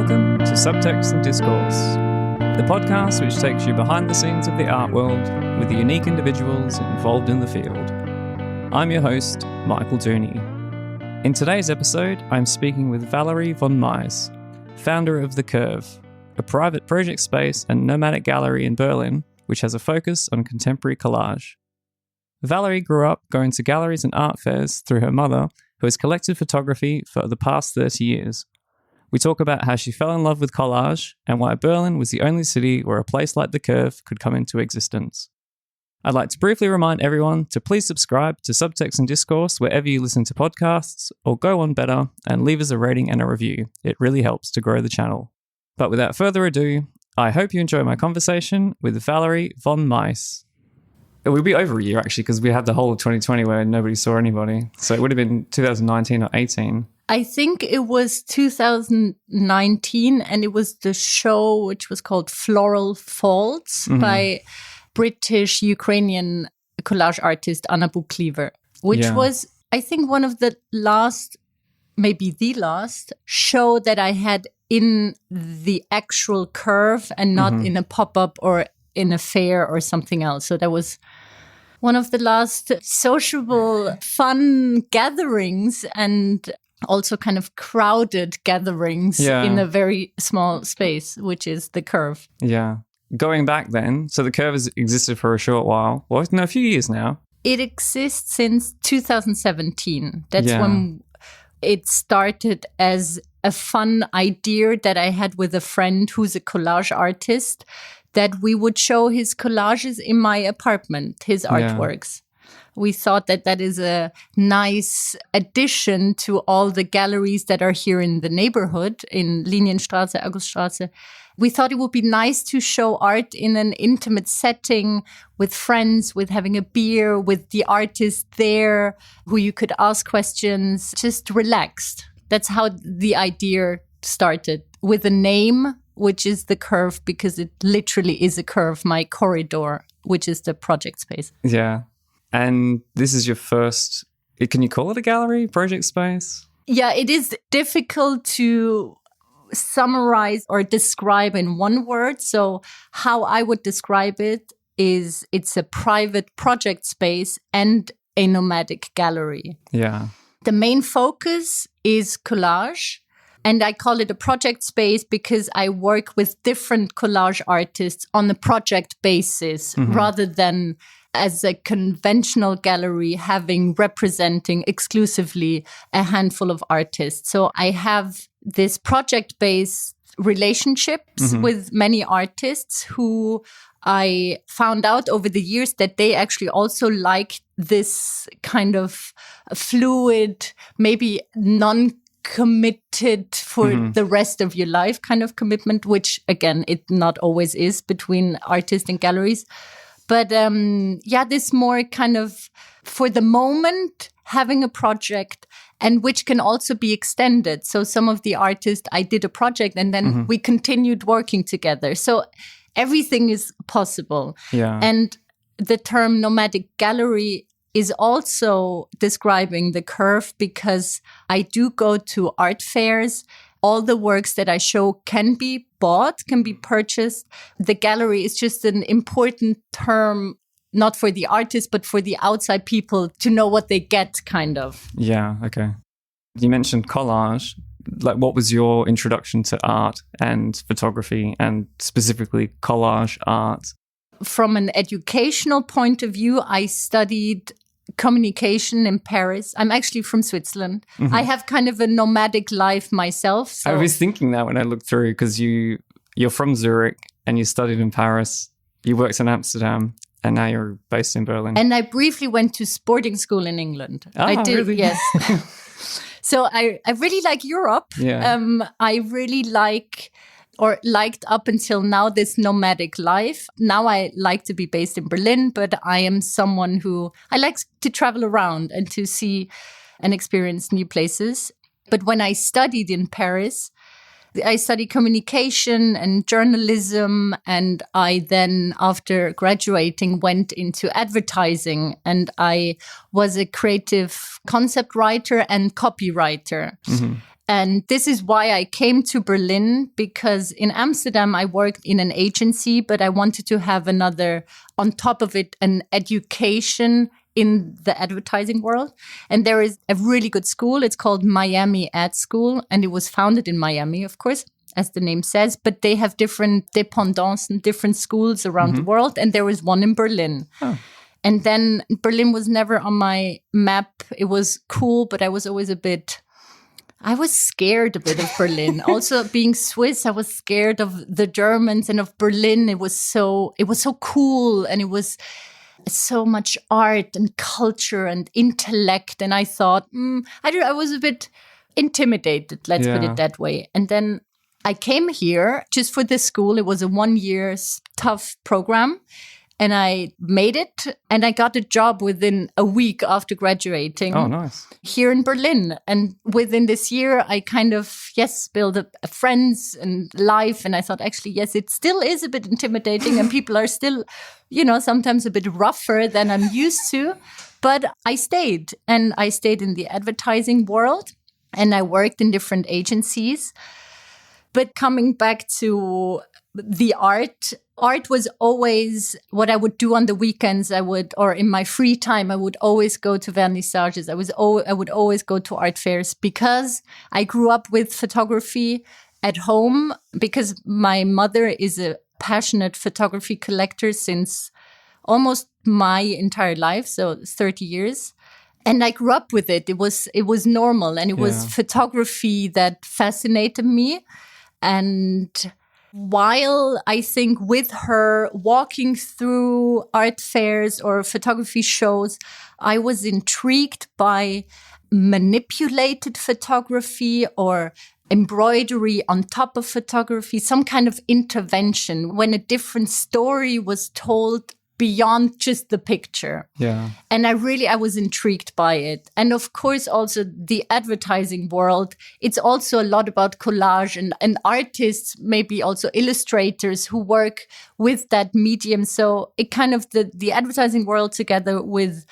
Welcome to Subtext and Discourse, the podcast which takes you behind the scenes of the art world with the unique individuals involved in the field. I'm your host, Michael Dooney. In today's episode, I'm speaking with Valerie von Meiss, founder of The Curve, a private project space and nomadic gallery in Berlin, which has a focus on contemporary collage. Valerie grew up going to galleries and art fairs through her mother, who has collected photography for the past 30 years. We talk about how she fell in love with collage and why Berlin was the only city where a place like The Curve could come into existence. I'd like to briefly remind everyone to please subscribe to Subtext and Discourse wherever you listen to podcasts, or go on better and leave us a rating and a review. It really helps to grow the channel. But without further ado, I hope you enjoy my conversation with Valerie von Meiss. It would be over a year, actually, because we had the whole of 2020 where nobody saw anybody. So it would have been 2019 or 18. I think it was 2019, and it was the show which was called Floral Falls by British-Ukrainian collage artist Anna Buklever, which was, I think, one of the last, maybe the last, show that I had in the actual Curve and not in a pop-up or in a fair or something else. So that was one of the last sociable, fun gatherings and also kind of crowded gatherings in a very small space, which is The Curve. Yeah. Going back then, so The Curve has existed for a short while. Well, no, a few years now. It exists since 2017. That's when it started as a fun idea that I had with a friend who's a collage artist, that we would show his collages in my apartment, his artworks. We thought that that is a nice addition to all the galleries that are here in the neighborhood, in Linienstraße, Auguststraße. We thought it would be nice to show art in an intimate setting with friends, with having a beer, with the artist there, who you could ask questions, just relaxed. That's how the idea started, with a name, which is The Curve, because it literally is a curve, my corridor, which is the project space. Yeah. And this is your first, can you call it a gallery, project space? Yeah, it is difficult to summarize or describe in one word. So how I would describe it is it's a private project space and a nomadic gallery. Yeah. The main focus is collage. And I call it a project space because I work with different collage artists on a project basis rather than as a conventional gallery representing exclusively a handful of artists. So I have this project-based relationships with many artists who I found out over the years that they actually also like this kind of fluid, maybe non-committed for the rest of your life kind of commitment, which again, it not always is between artists and galleries. But this more kind of for the moment having a project, and which can also be extended. So some of the artists, I did a project and then we continued working together. So everything is possible. Yeah. And the term nomadic gallery is also describing The Curve because I do go to art fairs. All the works that I show can be bought, can be purchased. The gallery is just an important term, not for the artist, but for the outside people to know what they get, kind of. Yeah, okay. You mentioned collage. Like, what was your introduction to art and photography, and specifically collage art? From an educational point of view, I studied communication in Paris. I'm actually from Switzerland. I have kind of a nomadic life myself. So. I was thinking that when I looked through, because you're from Zurich and you studied in Paris, you worked in Amsterdam, and now you're based in Berlin. And I briefly went to sporting school in England. I did, really? Yes. So I really like Europe. Yeah. I really liked up until now this nomadic life. Now I like to be based in Berlin, but I am someone who I like to travel around and to see and experience new places. But when I studied in Paris, I studied communication and journalism, and I then, after graduating, went into advertising, and I was a creative concept writer and copywriter. And this is why I came to Berlin, because in Amsterdam, I worked in an agency, but I wanted to have another, on top of it, an education in the advertising world. And there is a really good school. It's called Miami Ad School. And it was founded in Miami, of course, as the name says. But they have different dépendances and different schools around the world. And there is one in Berlin. Oh. And then Berlin was never on my map. It was cool, but I was always I was scared a bit of Berlin. Also, being Swiss, I was scared of the Germans and of Berlin. It was so cool, and it was so much art and culture and intellect. And I thought, I was a bit intimidated, let's put it that way. And then I came here just for this school. It was a 1-year tough program. And I made it, and I got a job within a week after graduating. Oh, nice. Here in Berlin. And within this year, I kind of, built up friends and life. And I thought, actually, yes, it still is a bit intimidating. And people are still, sometimes a bit rougher than I'm used to. But I stayed. And I stayed in the advertising world. And I worked in different agencies. But coming back to the art was always what I would do on the weekends. Or in my free time, I would always go to vernissages. I would always go to art fairs, because I grew up with photography at home, because my mother is a passionate photography collector since almost my entire life, so 30 years. And I grew up with it. It was normal, and it was photography that fascinated me. And while I think with her walking through art fairs or photography shows, I was intrigued by manipulated photography or embroidery on top of photography, some kind of intervention when a different story was told beyond just the picture. Yeah. And I was intrigued by it. And of course, also the advertising world, it's also a lot about collage and artists, maybe also illustrators who work with that medium. So it kind of the advertising world together with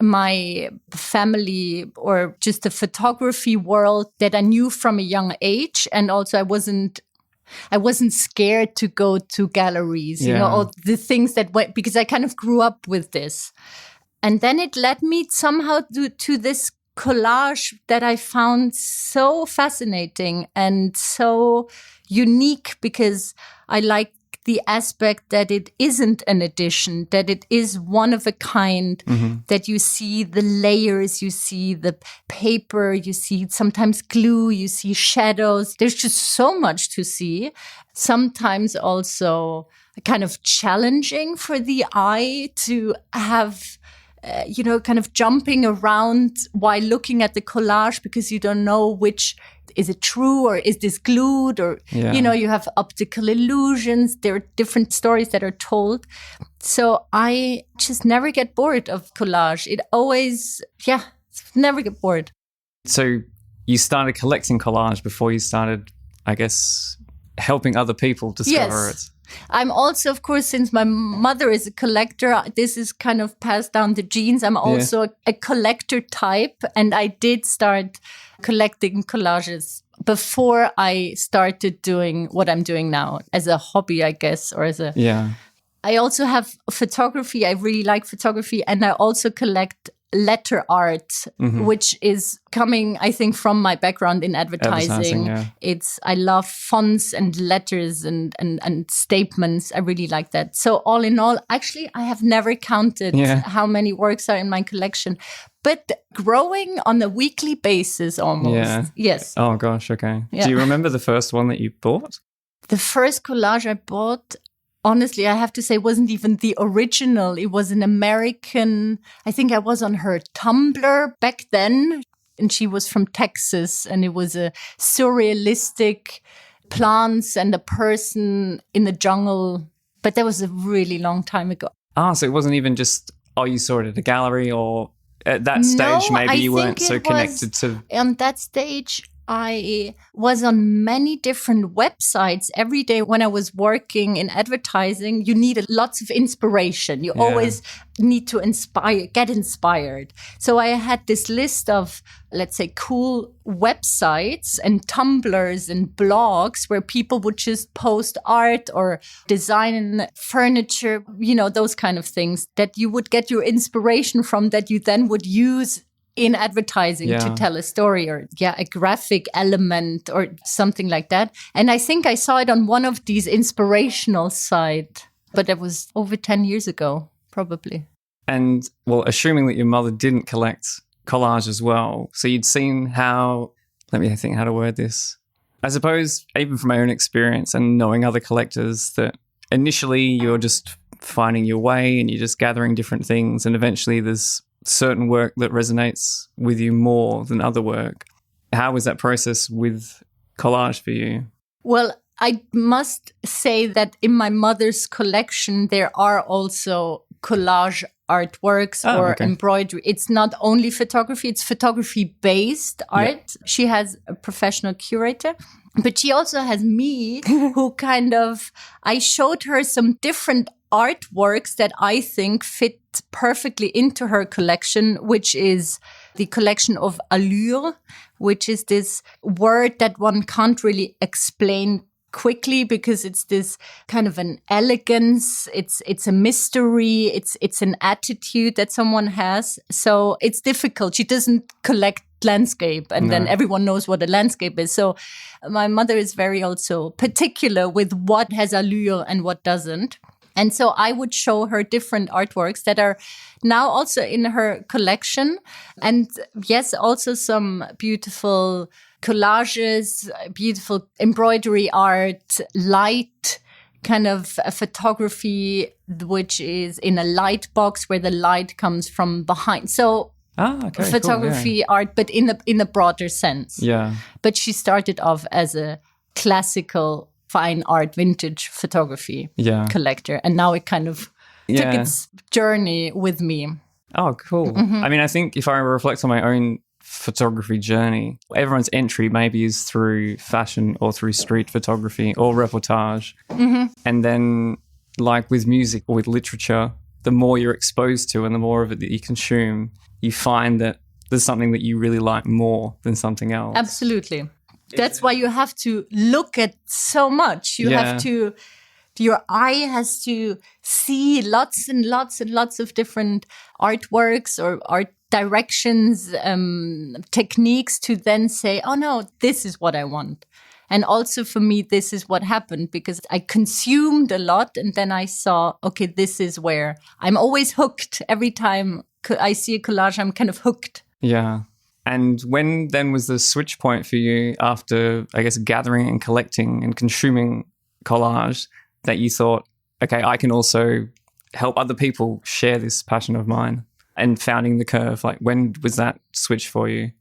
my family, or just the photography world that I knew from a young age. And also I wasn't scared to go to galleries, or the things that went, because I kind of grew up with this. And then it led me somehow to this collage that I found so fascinating and so unique, because I like the aspect that it isn't an edition, that it is one of a kind, that you see the layers, you see the paper, you see sometimes glue, you see shadows. There's just so much to see. Sometimes also kind of challenging for the eye to have, kind of jumping around while looking at the collage, because you don't know which, is it true or is this glued, or, you have optical illusions. There are different stories that are told. So I just never get bored of collage. It always, never get bored. So you started collecting collage before you started, I guess, helping other people discover it. I'm also, of course, since my mother is a collector, this is kind of passed down the genes. I'm also a collector type, and I did start collecting collages before I started doing what I'm doing now as a hobby, I guess, or as a... Yeah. I also have photography. I really like photography, and I also collect letter art, which is coming, I think, from my background in advertising. I love fonts and letters and statements. I really like that. So all in all, actually, I have never counted how many works are in my collection, but growing on a weekly basis almost. Yeah. Yes. Oh gosh. Okay. Yeah. Do you remember the first one that you bought? The first collage I bought, honestly, I have to say, wasn't even the original. It was an American, I think I was on her Tumblr back then, and she was from Texas, and it was a surrealistic plants and a person in the jungle. But that was a really long time ago. So it wasn't even just, you saw it at a gallery, or at that stage maybe you weren't so connected to... On that stage, I was on many different websites. Every day when I was working in advertising, you needed lots of inspiration. You always need to get inspired. So I had this list of, let's say, cool websites and Tumblrs and blogs where people would just post art or design furniture, those kind of things that you would get your inspiration from, that you then would use in advertising to tell a story, or a graphic element or something like that. And I think I saw it on one of these inspirational sites, but it was over 10 years ago, probably. And well, assuming that your mother didn't collect collage as well, so you'd seen how, let me think how to word this. I suppose, even from my own experience and knowing other collectors, that initially you're just finding your way and you're just gathering different things, and eventually there's certain work that resonates with you more than other work. How was that process with collage for you? Well, I must say that in my mother's collection, there are also collage artworks or embroidery. It's not only photography, it's photography-based art. Yeah. She has a professional curator, but she also has me who I showed her some different artworks that I think fit perfectly into her collection, which is the collection of allure, which is this word that one can't really explain quickly because it's this kind of an elegance, it's a mystery, it's an attitude that someone has. So it's difficult. She doesn't collect landscape and then everyone knows what a landscape is. So my mother is very also particular with what has allure and what doesn't. And so I would show her different artworks that are now also in her collection. And yes, also some beautiful collages, beautiful embroidery art, light kind of a photography, which is in a light box where the light comes from behind. So photography, cool, art, but in a broader sense. Yeah. But she started off as a classical fine art, vintage photography collector. And now it kind of took its journey with me. Oh, cool. Mm-hmm. I mean, I think if I reflect on my own photography journey, everyone's entry maybe is through fashion or through street photography or reportage. Mm-hmm. And then like with music or with literature, the more you're exposed to and the more of it that you consume, you find that there's something that you really like more than something else. Absolutely. That's why you have to look at so much. You have to, your eye has to see lots and lots and lots of different artworks or art directions, techniques to then say, oh no, this is what I want. And also for me, this is what happened because I consumed a lot and then I saw, okay, this is where I'm always hooked. Every time I see a collage, I'm kind of hooked. Yeah. And when then was the switch point for you after, I guess, gathering and collecting and consuming collage that you thought, okay, I can also help other people share this passion of mine and founding the Curve? Like, when was that switch for you?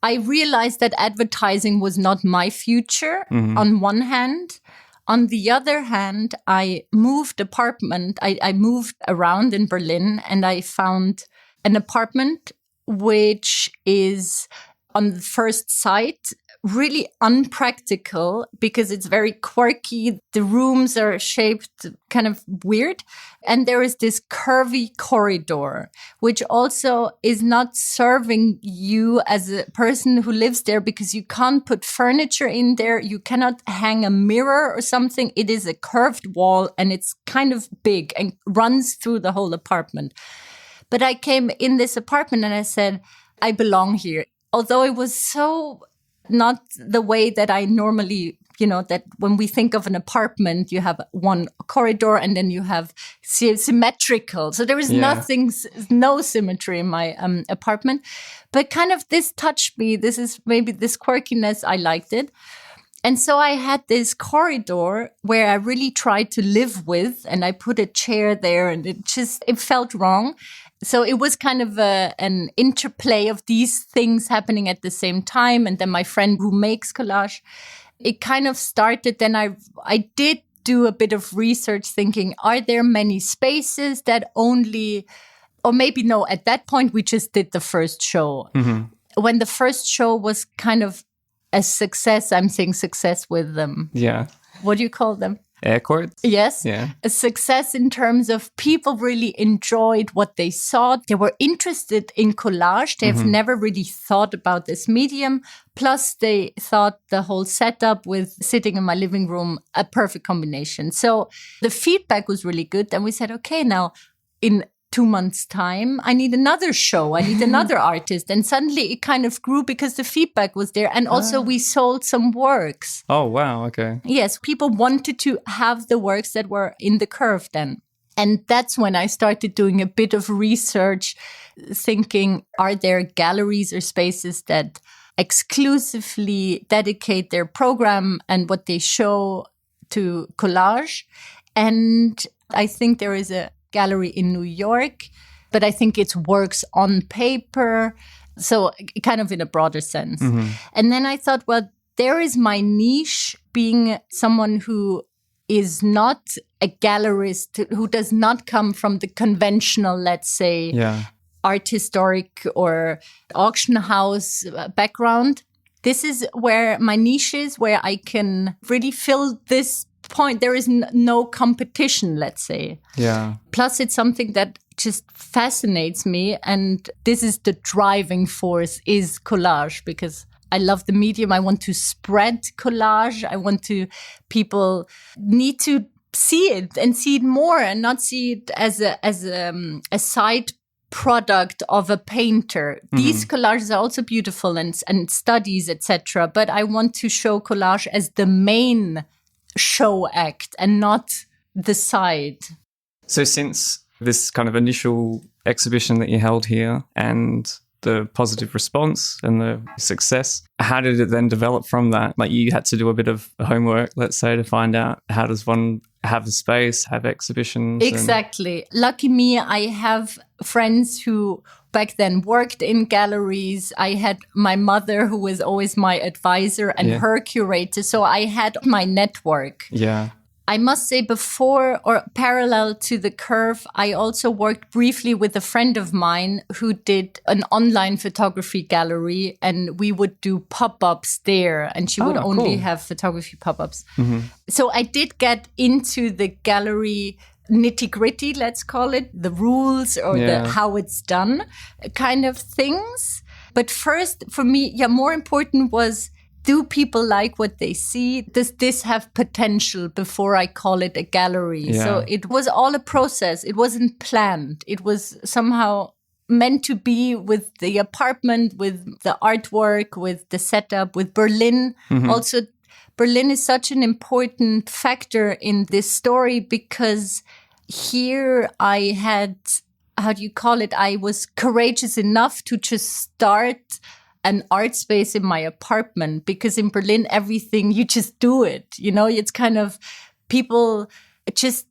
I realized that advertising was not my future on one hand. On the other hand, I moved apartment. I moved around in Berlin and I found an apartment which is on the first sight really unpractical because it's very quirky. The rooms are shaped kind of weird. And there is this curvy corridor, which also is not serving you as a person who lives there because you can't put furniture in there. You cannot hang a mirror or something. It is a curved wall and it's kind of big and runs through the whole apartment. But I came in this apartment and I said, I belong here. Although it was so not the way that I normally, that when we think of an apartment, you have one corridor and then you have symmetrical. So there is no symmetry in my apartment. But kind of this touched me. This is maybe this quirkiness. I liked it. And so I had this corridor where I really tried to live with, and I put a chair there and it felt wrong. So it was kind of an interplay of these things happening at the same time. And then my friend who makes collage, it kind of started. Then I did do a bit of research thinking, are there many spaces that only, or maybe no, at that point we just did the first show. Mm-hmm. When the first show was kind of as success, I'm saying success with them. Yeah. What do you call them? Air quotes? Yes. Yeah. A success in terms of people really enjoyed what they saw. They were interested in collage. They have never really thought about this medium. Plus, they thought the whole setup with sitting in my living room, a perfect combination. So the feedback was really good. And we said, okay, now in 2 months' time, I need another show. I need another artist. And suddenly it kind of grew because the feedback was there. And also we sold some works. Oh, wow. Okay. Yes, people wanted to have the works that were in the curve then. And that's when I started doing a bit of research, thinking, are there galleries or spaces that exclusively dedicate their program and what they show to collage? And I think there is a gallery in New York, but I think it's works on paper, so kind of in a broader sense. And then I thought, well, there is my niche, being someone who is not a gallerist, who does not come from the conventional, let's say, art historic or auction house background. This is where my niche is, where I can really fill this point. There is no competition, let's say. Yeah. Plus, it's something that just fascinates me. And this is the driving force, is collage, because I love the medium. I want to spread collage. I want to, people need to see it and see it more and not see it as a side product of a painter. These collages are also beautiful and studies, etc. But I want to show collage as the main show act and not the side. So since this kind of initial exhibition that you held here and the positive response and the success, how did it then develop from that? Like, you had to do a bit of homework, let's say, to find out how does one have a space, have exhibitions? Exactly. Lucky me, I have friends who back then worked in galleries. I had my mother, who was always my advisor, and her curator. So I had my network. Yeah. I must say, before or parallel to the curve, I also worked briefly with a friend of mine who did an online photography gallery, and we would do pop-ups there, and she would only have photography pop-ups. So I did get into the gallery nitty-gritty, let's call it, the rules or the how it's done kind of things. But first, for me, more important was, do people like what they see? Does this have potential before I call it a gallery? Yeah. So it was all a process. It wasn't planned. It was somehow meant to be, with the apartment, with the artwork, with the setup, with Berlin. Also, Berlin is such an important factor in this story, because here I had, how do you call it? I was courageous enough to just start an art space in my apartment, because in Berlin, everything, you just do it. You know, it's kind of, people just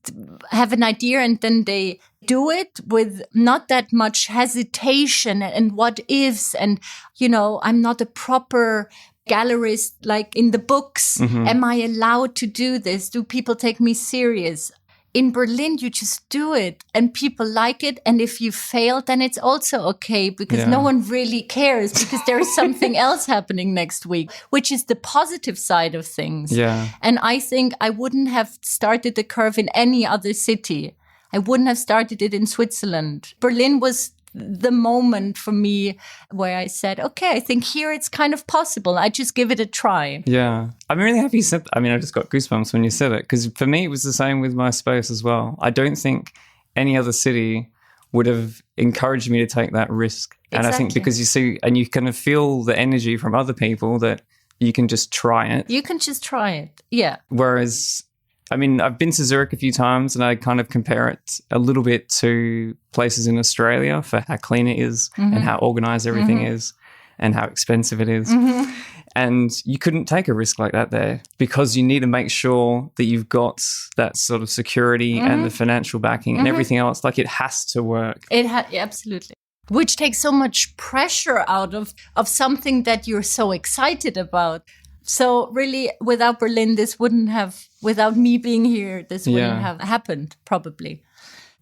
have an idea and then they do it with not that much hesitation and what ifs. And, you know, I'm not a proper gallerist like in the books. Am I allowed to do this? Do people take me serious? In Berlin, you just do it and people like it. And if you fail, then it's also okay, because no one really cares, because there is something else happening next week, which is the positive side of things. Yeah. And I think I wouldn't have started the curve in any other city. I wouldn't have started it in Switzerland. Berlin was the moment for me where I said, okay, I think here it's kind of possible. I just give it a try. Yeah. I'm really happy you said that. I mean, I just got goosebumps when you said it, because for me, it was the same with my space as well. I don't think any other city would have encouraged me to take that risk. Exactly. And I think because you see, and you kind of feel the energy from other people that you can just try it. You can just try it. Yeah. Whereas, I mean, I've been to Zurich a few times and I kind of compare it a little bit to places in Australia for how clean it is and how organized everything is and how expensive it is. And you couldn't take a risk like that there, because you need to make sure that you've got that sort of security and the financial backing and everything else. Like, it has to work. Absolutely. Which takes so much pressure out of something that you're so excited about. So really, without Berlin, this wouldn't have, without me being here, this wouldn't have happened, probably.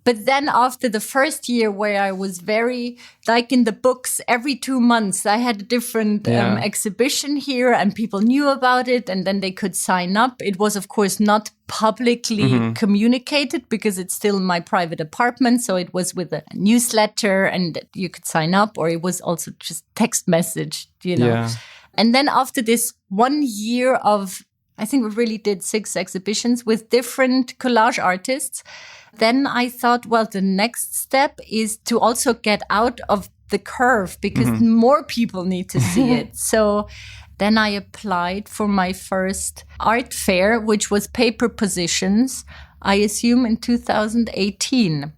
But then after the first year where I was very, like in the books, every 2 months, I had a different exhibition here and people knew about it and then they could sign up. It was, of course, not publicly communicated because it's still my private apartment. So it was with a newsletter and you could sign up, or it was also just text message, you know. Yeah. And then after this 1 year of, I think we really did 6 exhibitions with different collage artists. Then I thought, well, the next step is to also get out of the curve because more people need to see it. So then I applied for my first art fair, which was Paper Positions, I assume in 2018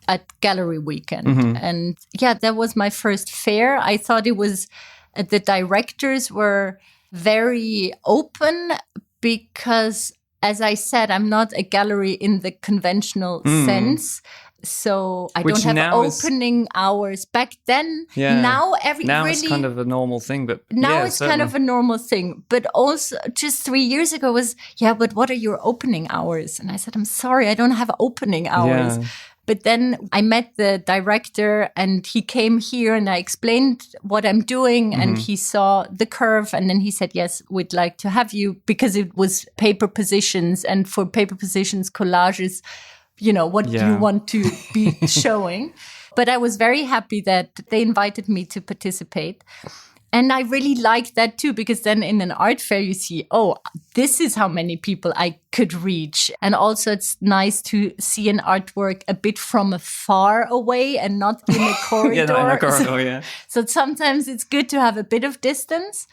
at Gallery Weekend. And yeah, that was my first fair. I thought it was, the directors were very open because, as I said, I'm not a gallery in the conventional sense. So I don't have opening hours. Back then, now it's kind of a normal thing. But now it's certainly kind of a normal thing. But also just 3 years ago was, but what are your opening hours? And I said, I'm sorry, I don't have opening hours. Yeah. But then I met the director and he came here and I explained what I'm doing and he saw the curve and then he said, yes, we'd like to have you, because it was Paper Positions, and for Paper Positions, collages, you know, what you want to be showing. But I was very happy that they invited me to participate. And I really liked that too, because then in an art fair, you see, oh, this is how many people I could reach. And also it's nice to see an artwork a bit from afar away and not in a corridor. Not in a corridor, So sometimes it's good to have a bit of distance.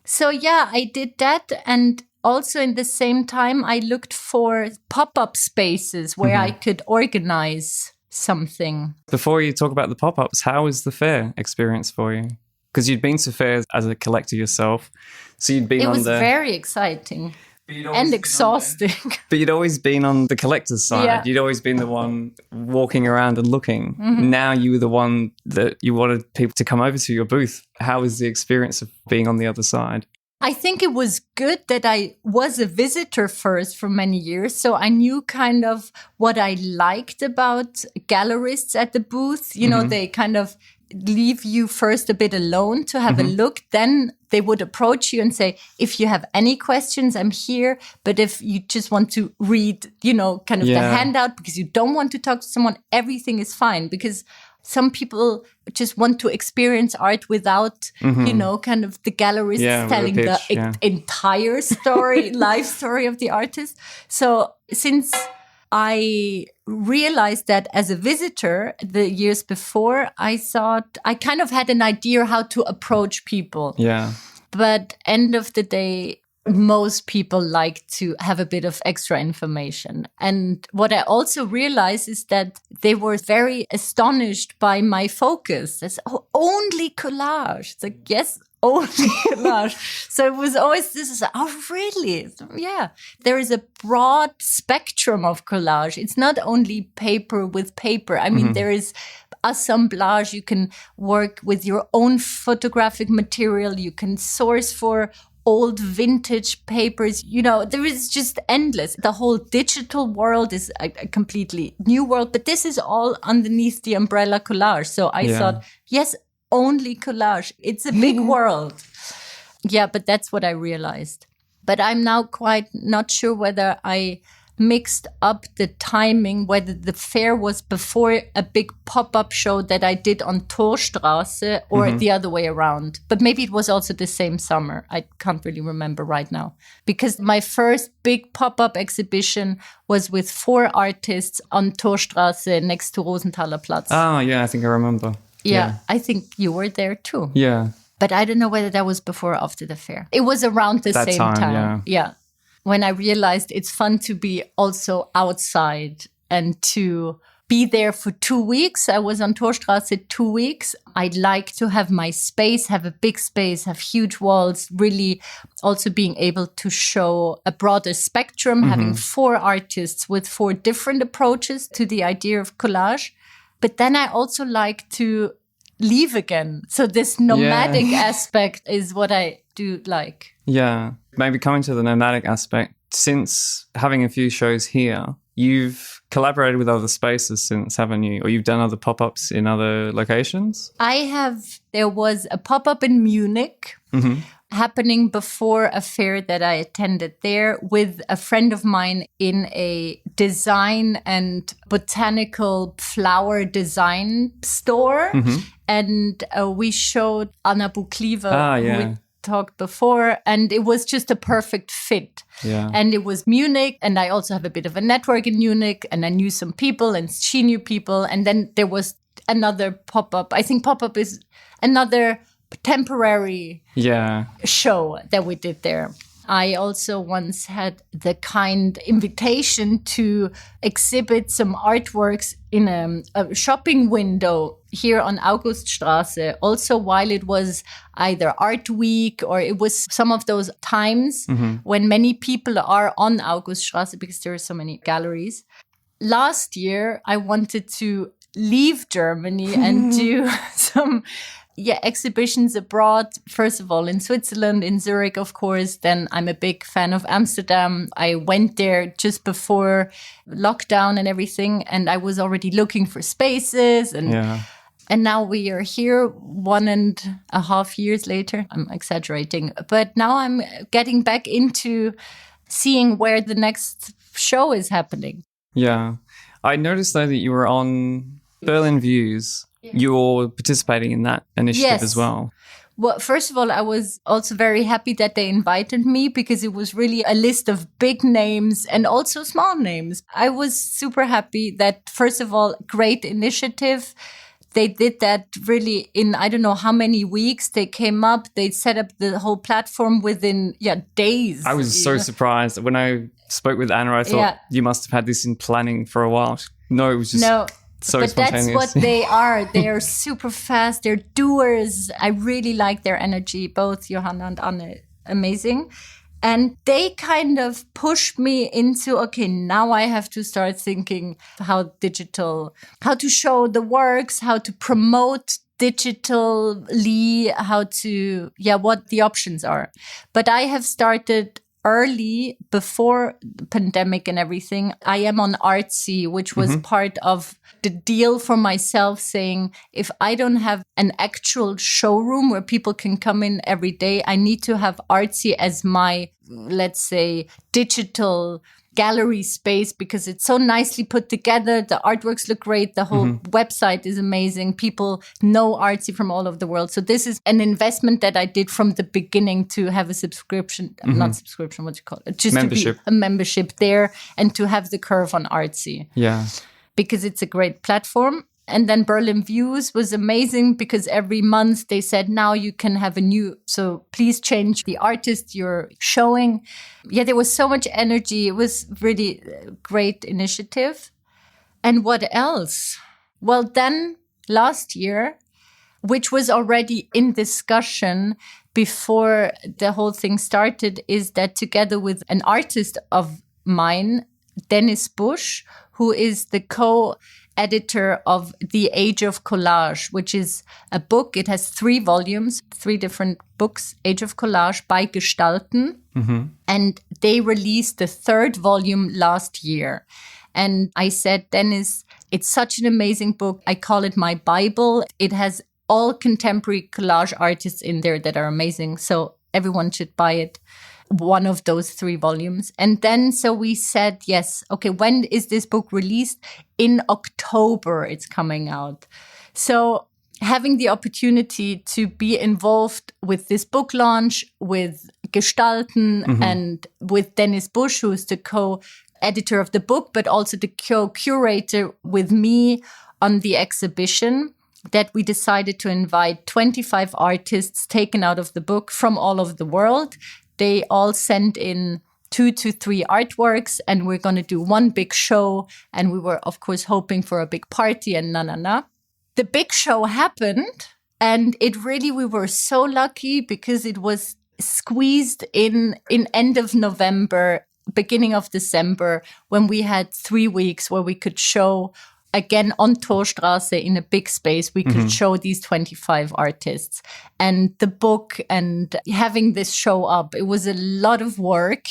So yeah, I did that. And also in the same time, I looked for pop-up spaces where I could organize something. Before you talk about the pop-ups, how was the fair experience for you? Because you'd been to fairs as a collector yourself. So you'd been It was very exciting and exhausting. But you'd always been on the collector's side. Yeah. You'd always been the one walking around and looking. Now you were the one that you wanted people to come over to your booth. How was the experience of being on the other side? I think it was good that I was a visitor first for many years. So I knew kind of what I liked about gallerists at the booth. You know, they kind of leave you first a bit alone to have a look. Then they would approach you and say, if you have any questions, I'm here. But if you just want to read, you know, kind of the handout because you don't want to talk to someone, everything is fine. Because some people just want to experience art without, you know, kind of the gallerist telling the entire story, life story of the artist. So since I realized that as a visitor the years before, I thought I kind of had an idea how to approach people. Yeah. But end of the day, most people like to have a bit of extra information. And what I also realized is that they were very astonished by my focus. It's only collage. It's like, yes, only collage. So it was always this, oh, really? Yeah. There is a broad spectrum of collage. It's not only paper with paper. I mean, there is assemblage. You can work with your own photographic material. You can source for old vintage papers. You know, there is just endless. The whole digital world is a completely new world, but this is all underneath the umbrella collage. So I thought, yes, only collage. It's a big world. Yeah, but that's what I realized. But I'm now quite not sure whether I mixed up the timing, whether the fair was before a big pop-up show that I did on Torstrasse or the other way around. But maybe it was also the same summer. I can't really remember right now. Because my first big pop-up exhibition was with 4 artists on Torstrasse next to Rosenthaler Platz. Oh, yeah, I think I remember. Yeah, I think you were there too. Yeah. But I don't know whether that was before or after the fair. It was around the same time. Yeah. When I realized it's fun to be also outside and to be there for 2 weeks. I was on Torstrasse 2 weeks. I'd like to have my space, have a big space, have huge walls, really also being able to show a broader spectrum, having 4 artists with 4 different approaches to the idea of collage. But then I also like to leave again. So this nomadic aspect is what I do like. Yeah. Maybe coming to the nomadic aspect, since having a few shows here, you've collaborated with other spaces since, haven't you? Or you've done other pop-ups in other locations? There was a pop-up in Munich happening before a fair that I attended there with a friend of mine in a design and botanical flower design store. And we showed Anna Bukliva, who we talked before, and it was just a perfect fit. Yeah. And it was Munich, and I also have a bit of a network in Munich, and I knew some people, and she knew people. And then there was another pop-up. I think pop-up is another temporary show that we did there. I also once had the kind invitation to exhibit some artworks in a shopping window here on Auguststraße, also while it was either Art Week or it was some of those times when many people are on Auguststraße because there are so many galleries. Last year, I wanted to leave Germany and do some exhibitions abroad, first of all in Switzerland, in Zurich, of course. Then I'm a big fan of Amsterdam. I went there just before lockdown and everything, and I was already looking for spaces. And now we are here 1.5 years later. I'm exaggerating, but now I'm getting back into seeing where the next show is happening. Yeah. I noticed though that you were on Berlin Views. You're participating in that initiative as well. Well, first of all, I was also very happy that they invited me because it was really a list of big names and also small names. I was super happy that, first of all, great initiative. They did that really in, I don't know how many weeks. They came up, they set up the whole platform within days. I was so surprised. When I spoke with Anna, I thought you must have had this in planning for a while. No, it was just... No. So but that's what they are. They're super fast. They're doers. I really like their energy, both Johanna and Anne. Amazing. And they kind of pushed me into, okay, now I have to start thinking how to show the works, how to promote digitally, what the options are. But I have started early, before the pandemic and everything. I am on Artsy, which was part of the deal for myself, saying if I don't have an actual showroom where people can come in every day, I need to have Artsy as my, let's say, digital gallery space because it's so nicely put together. The artworks look great. The whole website is amazing. People know Artsy from all over the world. So this is an investment that I did from the beginning to have a subscription, not subscription, what do you call it? Just membership. To be a membership there and to have the curve on Artsy. Yeah. Because it's a great platform. And then Berlin Views was amazing because every month they said, now you can have so please change the artist you're showing. Yeah, there was so much energy. It was really a great initiative. And what else? Well, then last year, which was already in discussion before the whole thing started, is that together with an artist of mine, Dennis Busch, who is the co-editor of The Age of Collage, which is a book. It has 3 volumes, 3 different books, Age of Collage by Gestalten. And they released the 3rd volume last year. And I said, Dennis, it's such an amazing book. I call it my Bible. It has all contemporary collage artists in there that are amazing. So everyone should buy it. One of those 3 volumes. And then so we said, yes, okay, when is this book released? In October, it's coming out. So having the opportunity to be involved with this book launch, with Gestalten and with Dennis Busch, who is the co-editor of the book, but also the co-curator with me on the exhibition, that we decided to invite 25 artists taken out of the book from all over the world. They all sent in 2 to 3 artworks, and we're going to do one big show. And we were, of course, hoping for a big party and The big show happened, and we were so lucky because it was squeezed in end of November, beginning of December, when we had 3 weeks where we could show again on Torstraße in a big space. We could show these 25 artists and the book and having this show up. It was a lot of work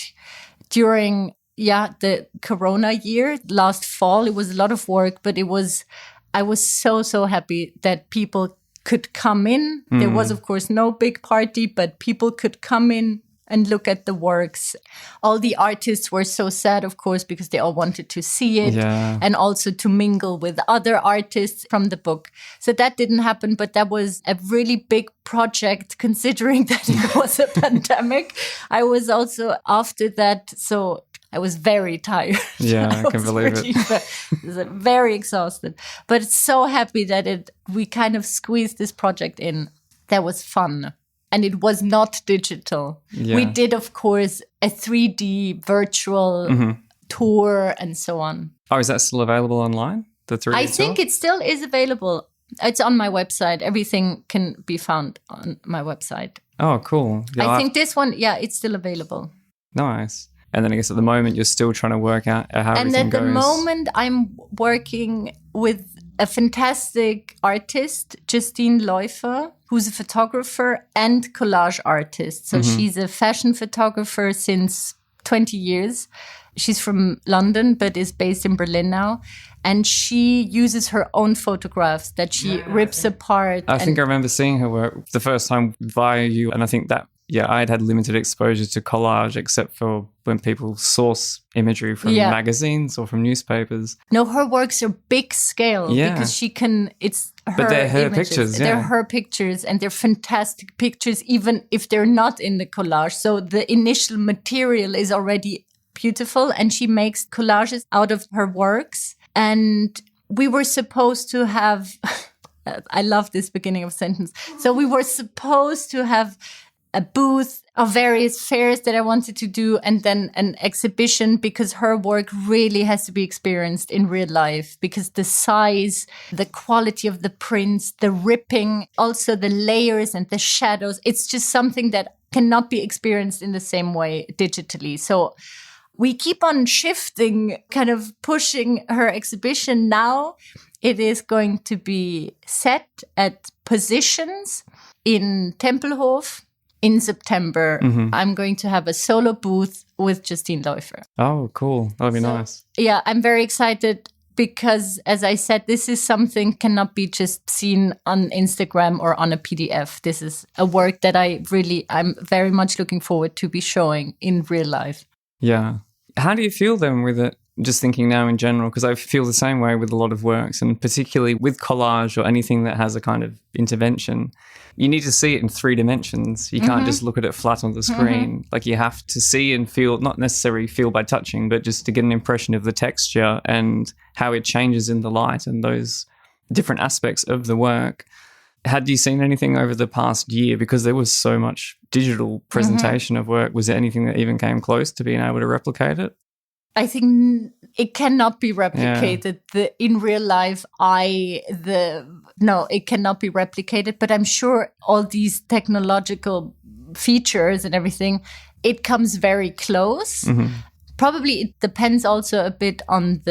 during the Corona year, last fall. It was a lot of work, but I was so happy that people could come in. There was, of course, no big party, but people could come in and look at the works. All the artists were so sad, of course, because they all wanted to see it and also to mingle with other artists from the book. So that didn't happen, but that was a really big project considering that it was a pandemic. I was also after that, so I was very tired. Yeah, I can believe it. Very exhausted, but so happy that we kind of squeezed this project in. That was fun. And it was not digital. Yeah. We did, of course, a 3D virtual tour and so on. Oh, is that still available online? The 3D I think it still is available. It's on my website. Everything can be found on my website. Oh, cool. Yeah, I think this one, it's still available. Nice. And then I guess at the moment, you're still trying to work out how everything goes. And at the moment, I'm working with a fantastic artist, Justine Läufer, who's a photographer and collage artist. So she's a fashion photographer since 20 years. She's from London, but is based in Berlin now. And she uses her own photographs that she rips apart. I think I remember seeing her work the first time via you. And I think that, I'd had limited exposure to collage except for when people source imagery from magazines or from newspapers. No, her works are big scale because she can, but they're her images. Pictures. They're her pictures and they're fantastic pictures, even if they're not in the collage. So the initial material is already beautiful and she makes collages out of her works. And we were supposed to have, I love this beginning of sentence. So we were supposed to have a booth of various fairs that I wanted to do and then an exhibition because her work really has to be experienced in real life because the size, the quality of the prints, the ripping, also the layers and the shadows, it's just something that cannot be experienced in the same way digitally. So we keep on shifting, kind of pushing her exhibition now. It is going to be set at Positions in Tempelhof. In September, I'm going to have a solo booth with Justine Läufer. Oh, cool. That'll be nice. Yeah, I'm very excited because, as I said, this is something cannot be just seen on Instagram or on a PDF. This is a work that I'm very much looking forward to be showing in real life. Yeah. How do you feel then with it? Just thinking now in general, because I feel the same way with a lot of works, and particularly with collage or anything that has a kind of intervention. You need to see it in 3 dimensions. You can't just look at it flat on the screen. Like you have to see and feel, not necessarily feel by touching, but just to get an impression of the texture and how it changes in the light and those different aspects of the work. Had you seen anything over the past year? Because there was so much digital presentation of work. Was there anything that even came close to being able to replicate it? I think it cannot be replicated. In real life, it cannot be replicated. But I'm sure all these technological features and everything, it comes very close. Probably it depends also a bit on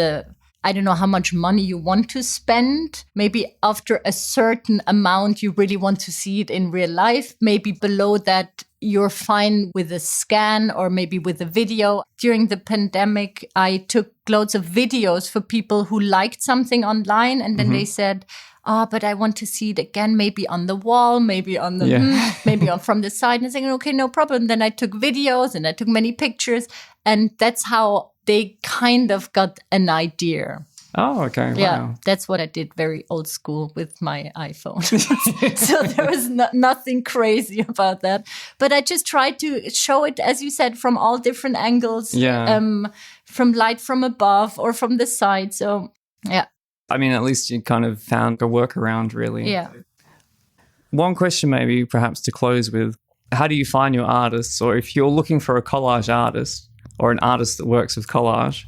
I don't know how much money you want to spend. Maybe after a certain amount, you really want to see it in real life. Maybe below that, you're fine with a scan or maybe with a video. During the pandemic, I took loads of videos for people who liked something online. And then they said, but I want to see it again, maybe on the wall, maybe on the, maybe from the side. And saying, okay, no problem. Then I took videos and I took many pictures. And that's how they kind of got an idea. Oh, okay. Wow. Yeah, that's what I did, very old school with my iPhone. So there was nothing crazy about that. But I just tried to show it, as you said, from all different angles, from light from above or from the side. So, yeah. I mean, at least you kind of found a workaround, really. Yeah. One question maybe perhaps to close with, how do you find your artists? Or if you're looking for a collage artist or an artist that works with collage,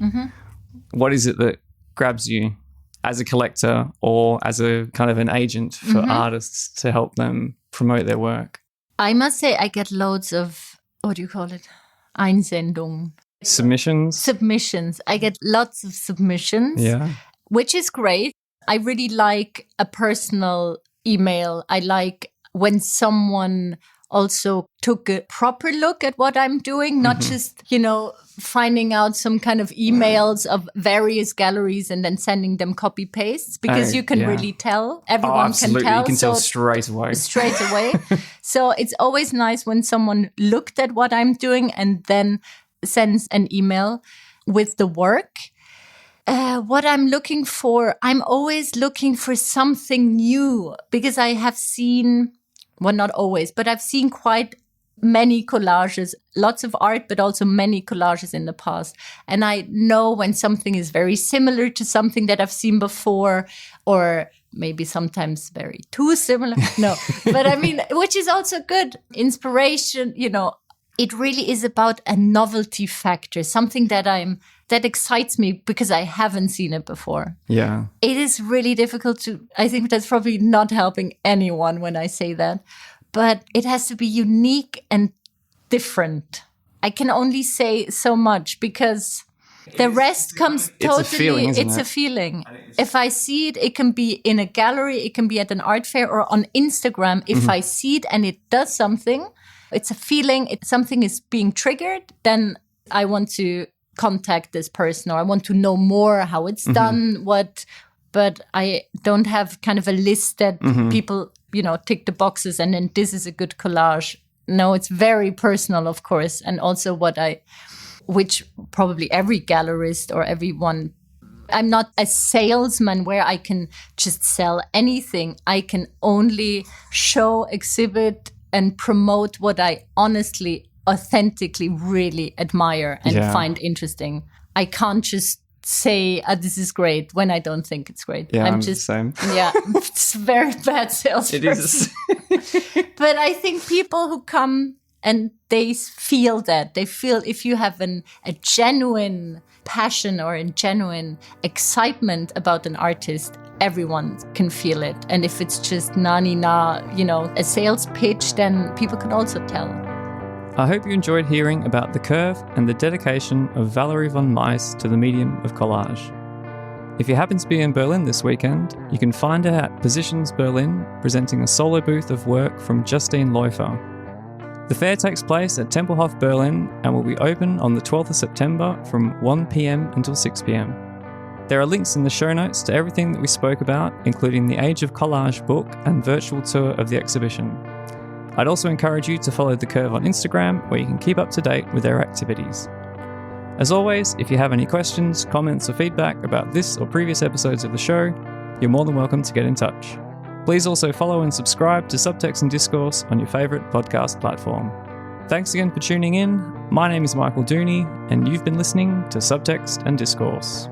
what is it that grabs you as a collector or as a kind of an agent for artists to help them promote their work? I must say I get loads of, what do you call it? Einsendungen. Submissions. I get lots of submissions, which is great. I really like a personal email. I like when someone also took a proper look at what I'm doing, not just, finding out some kind of emails of various galleries and then sending them copy pastes, because you can really tell. Everyone can tell. You can tell straight away. Straight away. So it's always nice when someone looked at what I'm doing and then sends an email with the work. What I'm looking for, I'm always looking for something new, because I have seen, well, not always, but I've seen quite many collages, lots of art, but also many collages in the past. And I know when something is very similar to something that I've seen before, or maybe sometimes very too similar. No, but I mean, which is also good. Inspiration, it really is about a novelty factor, something that excites me because I haven't seen it before. Yeah. It is really difficult I think that's probably not helping anyone when I say that, but it has to be unique and different. I can only say so much, because the rest comes totally, it's a feeling. If I see it, it can be in a gallery, it can be at an art fair or on Instagram. If I see it and it does something, it's a feeling, something is being triggered, then I want to contact this person, or I want to know more how it's done, but I don't have kind of a list that people, tick the boxes and then this is a good collage. No, it's very personal, of course. And also which probably every gallerist or everyone, I'm not a salesman where I can just sell anything. I can only show, exhibit, and promote what I honestly, authentically really admire and find interesting. I can't just say, this is great, when I don't think it's great. Yeah, I'm just the same. Yeah, it's a very bad salesperson. It is. But I think people who come and they feel that. They feel if you have a genuine passion or a genuine excitement about an artist, everyone can feel it. And if it's just a sales pitch, then people can also tell. I hope you enjoyed hearing about the curve and the dedication of Valerie von Meiss to the medium of collage. If you happen to be in Berlin this weekend, you can find her at Positions Berlin, presenting a solo booth of work from Justine Läufer. The fair takes place at Tempelhof Berlin and will be open on the 12th of September from 1 p.m. until 6 p.m. There are links in the show notes to everything that we spoke about, including the Age of Collage book and virtual tour of the exhibition. I'd also encourage you to follow The Curve on Instagram, where you can keep up to date with their activities. As always, if you have any questions, comments, or feedback about this or previous episodes of the show, you're more than welcome to get in touch. Please also follow and subscribe to Subtext and Discourse on your favourite podcast platform. Thanks again for tuning in. My name is Michael Dooney, and you've been listening to Subtext and Discourse.